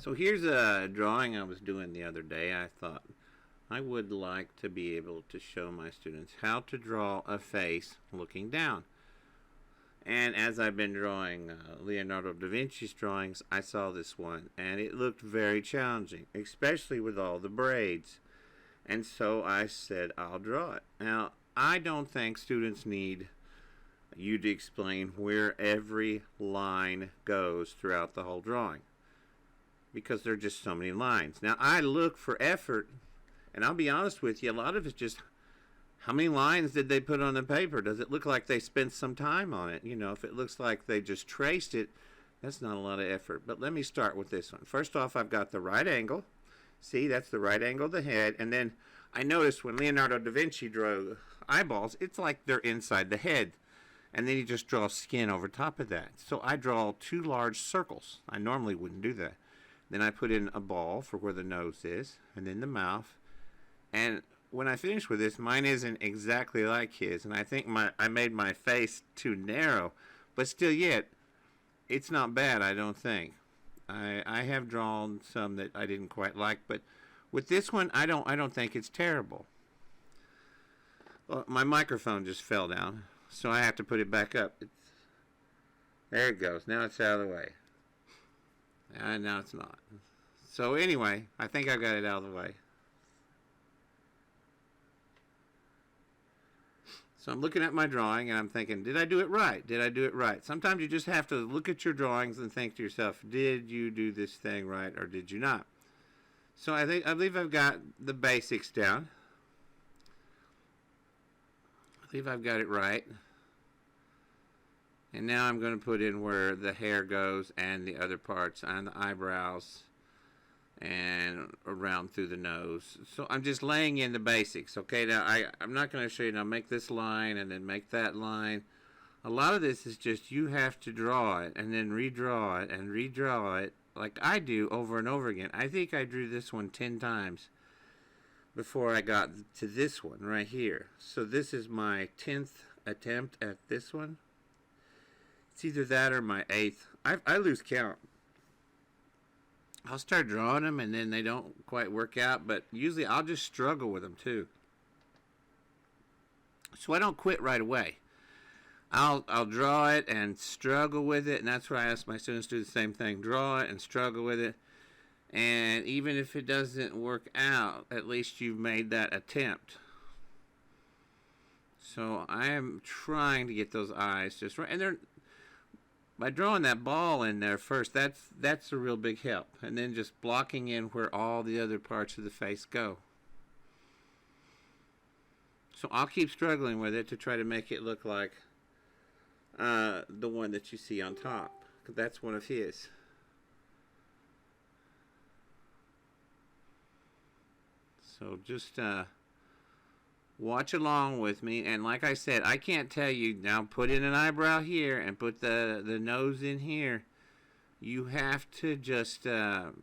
So here's a drawing I was doing the other day. I thought I would like to be able to show my students how to draw a face looking down. And as I've been drawing Leonardo da Vinci's drawings, I saw this one, and it looked very challenging, especially with all the braids. And so I said, I'll draw it. Now, I don't think students need you to explain where every line goes throughout the whole drawing, because there are just so many lines. Now, I look for effort, and I'll be honest with you, a lot of it's just how many lines did they put on the paper? Does it look like they spent some time on it? You know, if it looks like they just traced it, that's not a lot of effort. But let me start with this one. First off, I've got the right angle. See, that's the right angle of the head. And then I noticed when Leonardo da Vinci drew eyeballs, it's like they're inside the head. And then he just draws skin over top of that. So I draw two large circles. I normally wouldn't do that. Then I put in a ball for where the nose is, and then the mouth. And when I finish with this, mine isn't exactly like his, and I think I made my face too narrow, but still yet, it's not bad, I don't think. I have drawn some that I didn't quite like, but with this one, I don't think it's terrible. Well, my microphone just fell down, so I have to put it back up. There it goes. Now it's out of the way. And now it's not. So anyway, I think I got it out of the way. So I'm looking at my drawing and I'm thinking, did I do it right? Did I do it right? Sometimes you just have to look at your drawings and think to yourself, did you do this thing right or did you not? So I believe I've got the basics down. I believe I've got it right. And now I'm going to put in where the hair goes and the other parts on the eyebrows and around through the nose. So I'm just laying in the basics. Okay, now I'm not going to show you, now make this line and then make that line. A lot of this is just you have to draw it and then redraw it and redraw it like I do over and over again. I think I drew this one 10 times before I got to this one right here. So this is my 10th attempt at this one. It's either that or my 8th. I lose count. I'll start drawing them and then they don't quite work out, but usually I'll just struggle with them too. So I don't quit right away. I'll draw it and struggle with it, and that's why I ask my students to do the same thing. Draw it and struggle with it. And even if it doesn't work out, at least you've made that attempt. So I am trying to get those eyes just right. And they're, by drawing that ball in there first, that's a real big help. And then just blocking in where all the other parts of the face go. So I'll keep struggling with it to try to make it look like the one that you see on top. That's one of his. So just watch along with me, and like I said, I can't tell you now put in an eyebrow here and put the nose in here. You have to just it's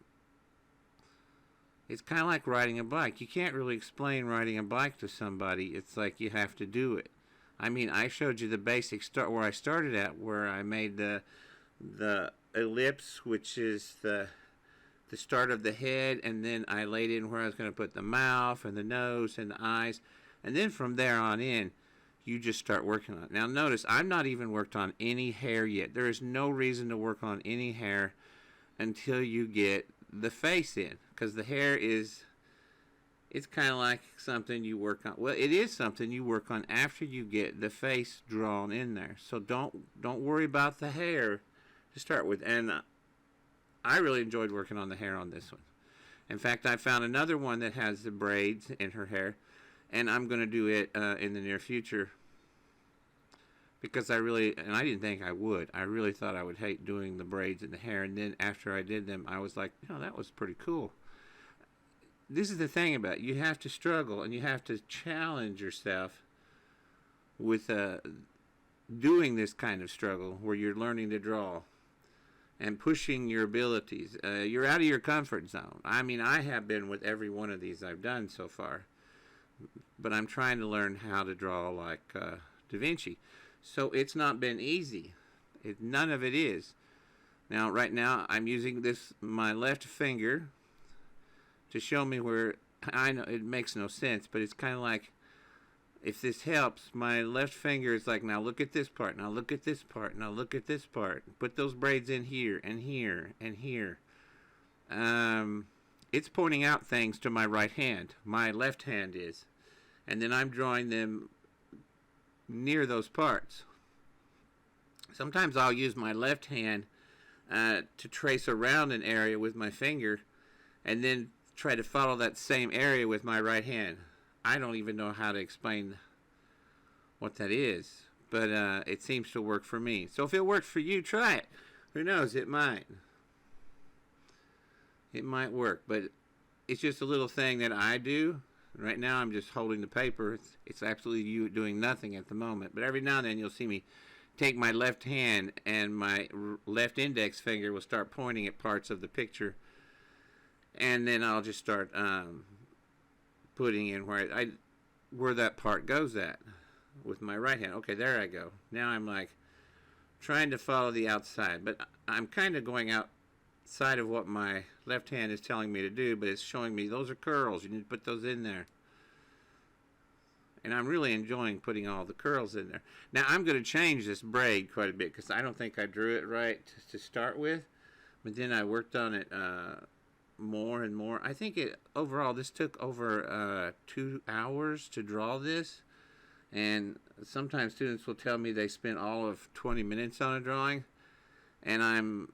kind of like riding a bike. You can't really explain riding a bike to somebody. It's like you have to do it. I mean, I showed you the basic start where I started at, where I made the ellipse, which is the start of the head, and then I laid in where I was going to put the mouth and the nose and the eyes. And then from there on in, you just start working on it. Now notice, I've not even worked on any hair yet. There is no reason to work on any hair until you get the face in. Because the hair is, it's kind of like something you work on. Well, it is something you work on after you get the face drawn in there. So don't worry about the hair to start with. And I really enjoyed working on the hair on this one. In fact, I found another one that has the braids in her hair. And I'm going to do it in the near future because I didn't think I would. I really thought I would hate doing the braids in the hair. And then after I did them, I was like, you know, that was pretty cool. This is the thing about it. You have to struggle and you have to challenge yourself with doing this kind of struggle where you're learning to draw and pushing your abilities. You're out of your comfort zone. I mean, I have been with every one of these I've done so far. But I'm trying to learn how to draw like Da Vinci. So it's not been easy. None of it is. Now, right now, I'm using my left finger to show me where. I know it makes no sense, but it's kind of like, if this helps, my left finger is like, now look at this part, now look at this part, now look at this part. Put those braids in here and here and here. It's pointing out things to my right hand. My left hand is. And then I'm drawing them near those parts. Sometimes I'll use my left hand to trace around an area with my finger and then try to follow that same area with my right hand. I don't even know how to explain what that is, but it seems to work for me. So if it works for you, try it. Who knows, it might. It might work, but it's just a little thing that I do. Right now I'm just holding the paper. It's absolutely you doing nothing at the moment, but every now and then you'll see me take my left hand and my left index finger will start pointing at parts of the picture, and then I'll just start putting in where that part goes at with my right hand. Okay, there I go. Now I'm like trying to follow the outside, but I'm kind of going outside of what my left hand is telling me to do, but it's showing me those are curls. You need to put those in there. And I'm really enjoying putting all the curls in there. Now I'm going to change this braid quite a bit because I don't think I drew it right to start with, but then I worked on it more and more. I think overall this took over 2 hours to draw this, and sometimes students will tell me they spent all of 20 minutes on a drawing, and I'm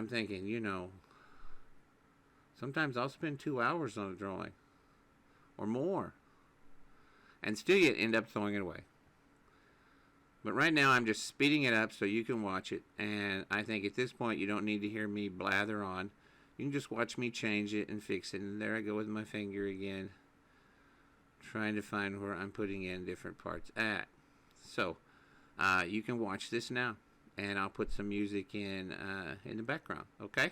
thinking, sometimes I'll spend 2 hours on a drawing or more and still yet end up throwing it away. But right now I'm just speeding it up so you can watch it, and I think at this point you don't need to hear me blather on. You can just watch me change it and fix it. And there I go with my finger again, trying to find where I'm putting in different parts at. So you can watch this now, and I'll put some music in the background, okay?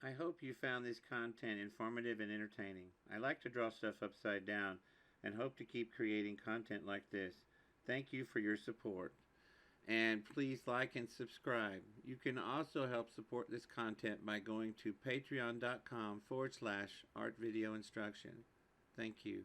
I hope you found this content informative and entertaining. I like to draw stuff upside down and hope to keep creating content like this. Thank you for your support. And please like and subscribe. You can also help support this content by going to patreon.com/artvideoinstruction. Thank you.